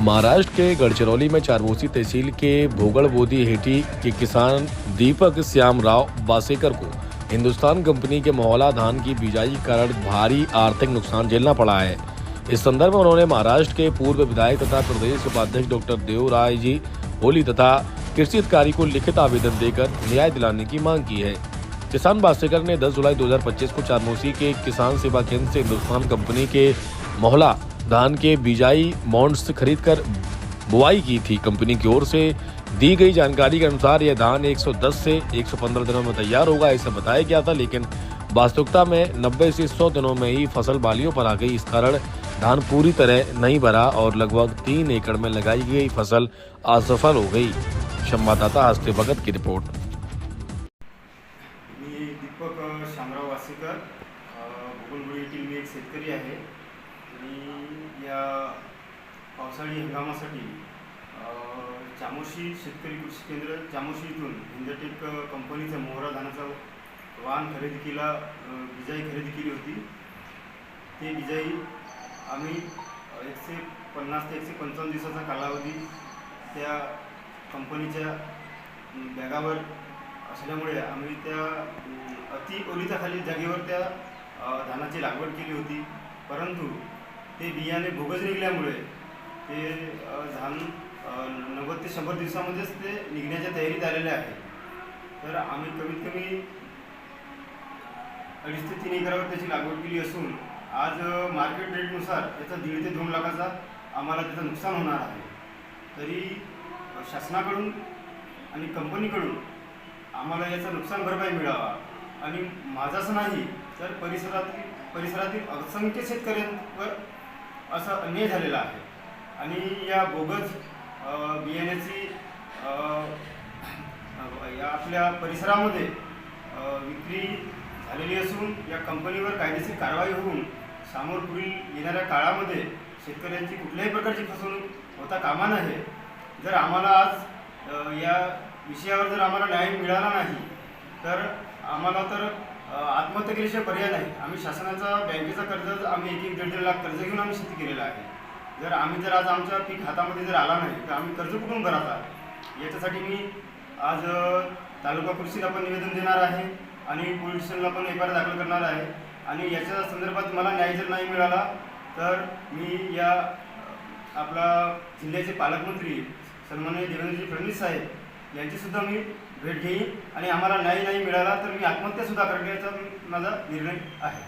महाराष्ट्र के गढ़चिरौली में चारमोसी तहसील के भोगड़बोदी हेठी के किसान दीपक श्याम राव वासेकर को हिंदुस्तान कंपनी के मोहला धान की बिजाई के कारण भारी आर्थिक नुकसान झेलना पड़ा है। इस संदर्भ में उन्होंने महाराष्ट्र के पूर्व विधायक तथा प्रदेश उपाध्यक्ष डॉक्टर देवराय जी होली तथा कृषि अधिकारी को लिखित आवेदन देकर न्याय दिलाने की मांग की है। किसान वासेकर ने 10 जुलाई 2025 को चारमोसी के किसान सेवा केंद्र से हिंदुस्तान कंपनी के मोहला धान के बिजाई मॉन्ड्स खरीदकर बुआई की थी। कंपनी की ओर से दी गई जानकारी के अनुसार यह धान 110 से 115 दिनों में तैयार होगा, ऐसा बताया गया था, लेकिन वास्तविकता में 90 से 100 दिनों में ही फसल बालियों पर आ गई। इस कारण धान पूरी तरह नहीं भरा और लगभग 3 एकड़ में लगाई गई फसल असफल हो गई। संवाददाता हस्ते भगत की रिपोर्ट। मी दीपक शामराव वासेकर भोगलबोडी येथील मी एक शेतकरी आहे आणि या पावसाळी हंगामासाठी चामोशी शेतकरी कृषी केंद्र चामोशी इथून हिंदटेक कंपनीचं मोहरा धानाचं वाहन खरेदी केला, बिजाई खरेदी केली होती। ते बिजाई आम्ही 150 ते 155 दिवसाचा कालावधी त्या कंपनीच्या बॅगावर असल्यामुळे आम्ही त्या अति ओलिताखाली जागेवर त्या धानाची लागवड केली होती, परंतु ते बियाणे बोगस निघाल्यामुळे ते धान 90 ते 100 दिवसामध्येच ते निघण्याच्या तयारीत आलेले आहे। तर आम्ही कमीत कमी 2.5 ते 3 एकरावर त्याची लागवड केली असून आज मार्केट रेटनुसार त्याचा 1.5 ते 2 लाखाचा आम्हाला त्याचं नुकसान होणार आहे। तरी शासनाकडून आणि कंपनीकडून आम्हाला याचं नुकसान भरपाई मिळावा आणि माझाच नाही तर परिसरातील असंख्य शेतकऱ्यांवर असा अन्याय झालेला आहे आणि या बोगस बियाण्याची या आपल्या परिसरामध्ये विक्री झालेली असून या कंपनीवर कायदेशीर कारवाई होऊन समोर पुढील येणाऱ्या काळामध्ये शेतकऱ्यांची कुठल्याही प्रकारची फसवणूक होता कामा नये। जर आम्हाला आज या विषयावर जर आम्हाला न्याय मिळाला नाही तर आम्हाला तर आत्महत्या केल्याशिवाय पर्याय नाही। आम्ही शासनाचा बँकेचा कर्ज आम्ही 1-1.5 लाख कर्ज घेऊन आम्ही शेती केलेलं आहे। जर आज आमचा पीक हातामध्ये जर आला नाही तर आम्ही कर्ज कुठून भरायचा? याच्यासाठी मी आज तालुका कृषीला पण निवेदन देणार आहे आणि पोलीस स्टेशनला पण एफआयआर दाखल करणार आहे आणि याच्या संदर्भात मला न्याय जर नाही मिळाला तर मी या आपला जिल्ह्याचे पालकमंत्री सन्माननीय देवेंद्रजी फडणवीस साहेब यांची सुद्धा मी भेट घेईन आणि आम्हाला न्याय नाही मिळाला तर मी आत्महत्या सुद्धा करण्याचा माझा निर्णय आहे।